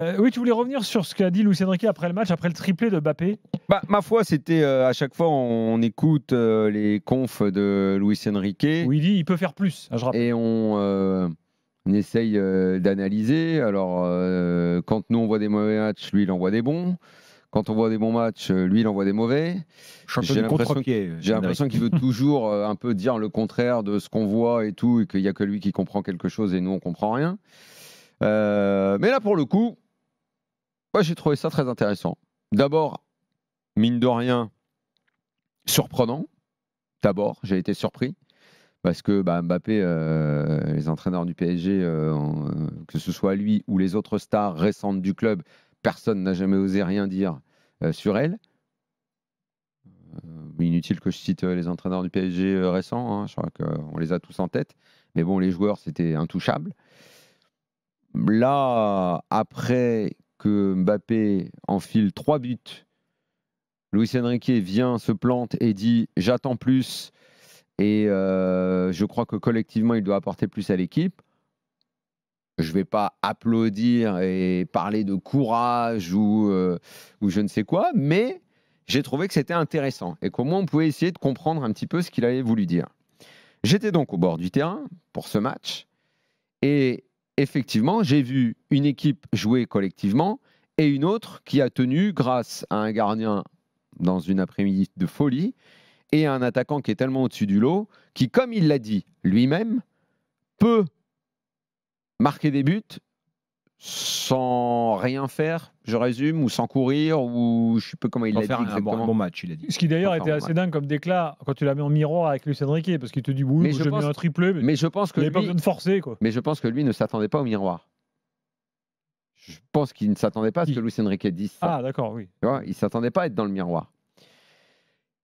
Oui, tu voulais revenir sur ce qu'a dit Luis Enrique après le match, après le triplé de Mbappé. Bah, ma foi, c'était à chaque fois on écoute les confs de Luis Enrique Où il dit il peut faire plus, je rappelle. et on essaye d'analyser. Alors, quand nous on voit des mauvais matchs, lui il en voit des bons. Quand on voit des bons matchs, lui il en voit des mauvais. Champion J'ai du contre-pied. l'impression qu'il veut toujours un peu dire le contraire de ce qu'on voit et tout, et qu'il n'y a que lui qui comprend quelque chose et nous on comprend rien. Mais là pour le coup, moi j'ai trouvé ça très intéressant. D'abord, mine de rien, surprenant. D'abord, j'ai été surpris. Parce que Mbappé, les entraîneurs du PSG, que ce soit lui ou les autres stars récentes du club, personne n'a jamais osé rien dire sur elle. Inutile que je cite les entraîneurs du PSG récents, hein, je crois qu'on les a tous en tête. Mais bon, les joueurs, c'était intouchable. Là, après que Mbappé enfile 3 buts, Luis Enrique vient, se plante et dit « j'attends plus ». Et je crois que collectivement, il doit apporter plus à l'équipe. Je ne vais pas applaudir et parler de courage ou je ne sais quoi, mais j'ai trouvé que c'était intéressant et qu'au moins on pouvait essayer de comprendre un petit peu ce qu'il avait voulu dire. J'étais donc au bord du terrain pour ce match et effectivement, j'ai vu une équipe jouer collectivement et une autre qui a tenu grâce à un gardien dans une après-midi de folie et un attaquant qui est tellement au-dessus du lot, qui, comme il l'a dit lui-même, peut marquer des buts sans rien faire, je résume, ou sans courir, ou je ne sais pas comment il l'a dit exactement. Un bon match, il a dit. Ce qui d'ailleurs était assez dingue comme déclat quand tu l'as mis en miroir avec Luis Enrique, parce qu'il te dit oui, j'ai mis un triplé, mais je pense que il n'avait pas besoin de forcer, quoi. Mais je pense que lui ne s'attendait pas au miroir. Je pense qu'il ne s'attendait pas à ce que Luis Enrique dise ça. Ah d'accord, oui. Tu vois, il ne s'attendait pas à être dans le miroir.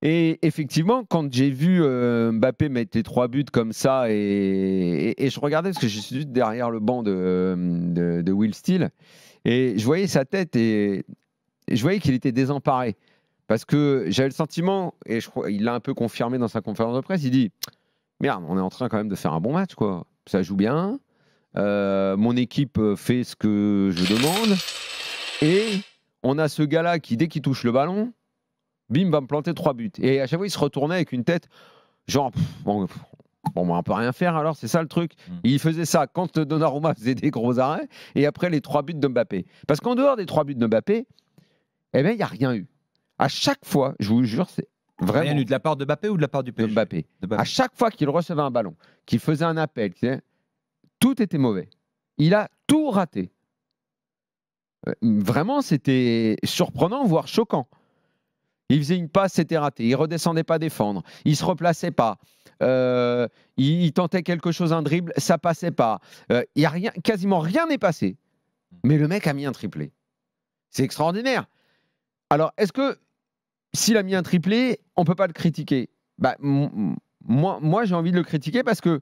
Et effectivement, quand j'ai vu Mbappé mettre les 3 buts comme ça, et je regardais, parce que je suis derrière le banc de Will Steele, et je voyais sa tête, et je voyais qu'il était désemparé. Parce que j'avais le sentiment, et je crois, il l'a un peu confirmé dans sa conférence de presse, il dit « Merde, on est en train quand même de faire un bon match, quoi. Ça joue bien, mon équipe fait ce que je demande, et on a ce gars-là qui, dès qu'il touche le ballon, bim, va me planter 3 buts. » Et à chaque fois, il se retournait avec une tête genre, bon, on peut rien faire alors, c'est ça le truc. Il faisait ça quand Donnarumma faisait des gros arrêts, et après les 3 buts de Mbappé. Parce qu'en dehors des 3 buts de Mbappé, eh ben, il n'y a rien eu. À chaque fois, je vous jure, c'est vraiment... Rien eu de la part de Mbappé ou de la part du PSG? De Mbappé. À chaque fois qu'il recevait un ballon, qu'il faisait un appel, tout était mauvais. Il a tout raté. Vraiment, c'était surprenant, voire choquant. Il faisait une passe, c'était raté. Il redescendait pas défendre. Il se replaçait pas. Il tentait quelque chose, un dribble, ça passait pas. Il y a rien, quasiment rien n'est passé. Mais le mec a mis un triplé. C'est extraordinaire. Alors, est-ce que s'il a mis un triplé, on peut pas le critiquer? Moi, j'ai envie de le critiquer parce que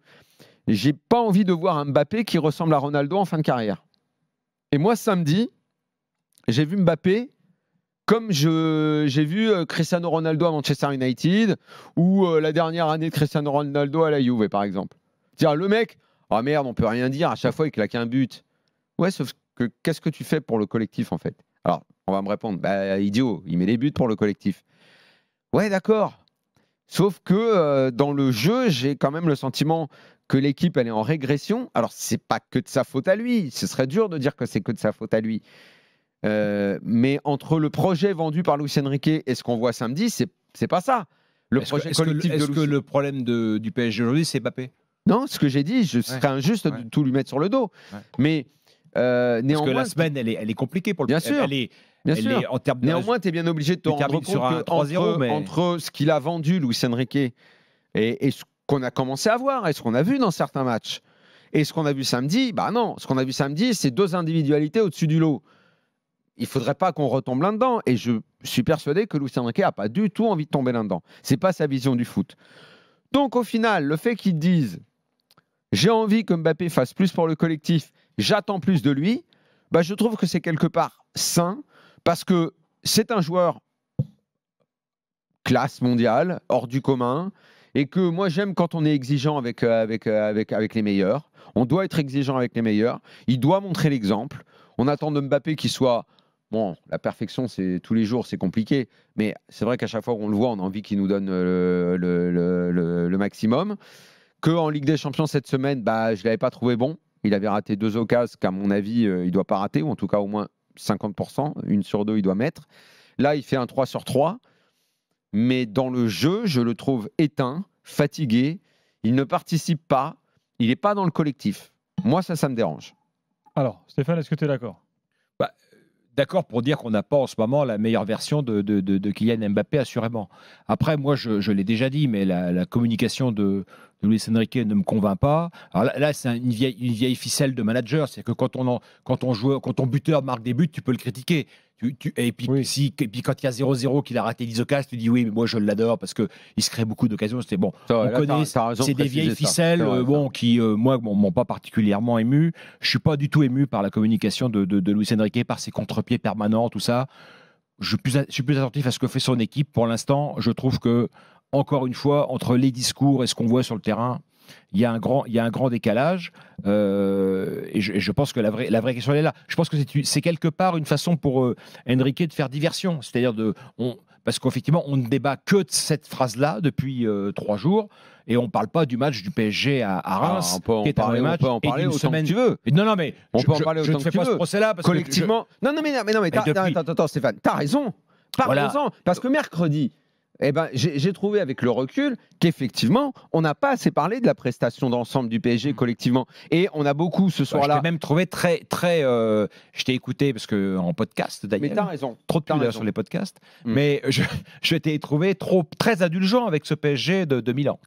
j'ai pas envie de voir un Mbappé qui ressemble à Ronaldo en fin de carrière. Et moi, samedi, j'ai vu Mbappé comme j'ai vu Cristiano Ronaldo à Manchester United ou la dernière année de Cristiano Ronaldo à la Juve, par exemple. C'est-à-dire, le mec, oh merde, on peut rien dire, à chaque fois il claque un but. Ouais, sauf que qu'est-ce que tu fais pour le collectif, en fait? Alors, on va me répondre, bah idiot, il met les buts pour le collectif. Ouais, d'accord. Sauf que dans le jeu, j'ai quand même le sentiment que l'équipe, elle est en régression. Alors, c'est pas que de sa faute à lui. Ce serait dur de dire que c'est que de sa faute à lui. Mais entre le projet vendu par Luis Enrique et ce qu'on voit samedi, c'est pas ça. Est-ce que le problème du PSG aujourd'hui, c'est Mbappé? Non, ce que j'ai dit, je serais injuste de tout lui mettre sur le dos. Mais néanmoins, parce que la semaine, elle est compliquée pour le PSG. Bien sûr. Bien sûr. En termes de néanmoins, tu es bien obligé de te rendre compte entre ce qu'il a vendu, Luis Enrique, et ce qu'on a commencé à voir, et ce qu'on a vu dans certains matchs, et ce qu'on a vu samedi, bah non. Ce qu'on a vu samedi, c'est 2 individualités au-dessus du lot. Il ne faudrait pas qu'on retombe là-dedans. Et je suis persuadé que Luis Enrique n'a pas du tout envie de tomber là-dedans. Ce n'est pas sa vision du foot. Donc au final, le fait qu'ils disent « j'ai envie que Mbappé fasse plus pour le collectif, j'attends plus de lui », bah, je trouve que c'est quelque part sain, parce que c'est un joueur classe mondiale, hors du commun, et que moi j'aime quand on est exigeant avec les meilleurs. On doit être exigeant avec les meilleurs. Il doit montrer l'exemple. On attend de Mbappé qu'il soit... Bon, la perfection, c'est tous les jours, c'est compliqué. Mais c'est vrai qu'à chaque fois qu'on le voit, on a envie qu'il nous donne le maximum. Qu'en Ligue des Champions cette semaine, je ne l'avais pas trouvé bon. Il avait raté 2 occasions qu'à mon avis, il ne doit pas rater, ou en tout cas au moins 50%. 1 sur 2, il doit mettre. Là, il fait un 3 sur 3. Mais dans le jeu, je le trouve éteint, fatigué. Il ne participe pas. Il n'est pas dans le collectif. Moi, ça me dérange. Alors, Stéphane, est-ce que tu es d'accord ? D'accord pour dire qu'on n'a pas en ce moment la meilleure version de Kylian Mbappé, assurément. Après, moi, je l'ai déjà dit, mais la communication de Luis Enrique ne me convainc pas. Alors là c'est une vieille ficelle de manager. C'est que quand ton buteur marque des buts, tu peux le critiquer. Et puis, quand il y a 0-0, qu'il a raté 10 occasions, tu dis oui, mais moi je l'adore parce qu'il se crée beaucoup d'occasions. C'était bon. On connaît, c'est des vieilles ficelles qui, moi, m'ont pas particulièrement ému. Je suis pas du tout ému par la communication de Luis Enrique, par ses contre-pieds permanents, tout ça. Je suis plus attentif à ce que fait son équipe. Pour l'instant, je trouve que, encore une fois, entre les discours et ce qu'on voit sur le terrain, il y a un grand décalage et je pense que la vraie question elle est là. Je pense que c'est quelque part une façon pour Enrique de faire diversion, c'est-à-dire parce qu'effectivement on ne débat que de cette phrase-là depuis 3 jours et on ne parle pas du match du PSG à Reims, qui est un match on peut en parler autant que tu veux. Non, mais on peut en parler autant que tu veux. Je ne fais pas ce procès-là parce collectivement. Non, mais attends, Stéphane, t'as raison. Parce que mercredi. J'ai trouvé avec le recul qu'effectivement, on n'a pas assez parlé de la prestation d'ensemble du PSG collectivement. Et on a beaucoup ce soir-là. Je t'ai même trouvé très. Je t'ai écouté parce que en podcast d'ailleurs. Mais t'as raison. Trop de pub sur les podcasts. Mais je t'ai trouvé très indulgent avec ce PSG de Milan.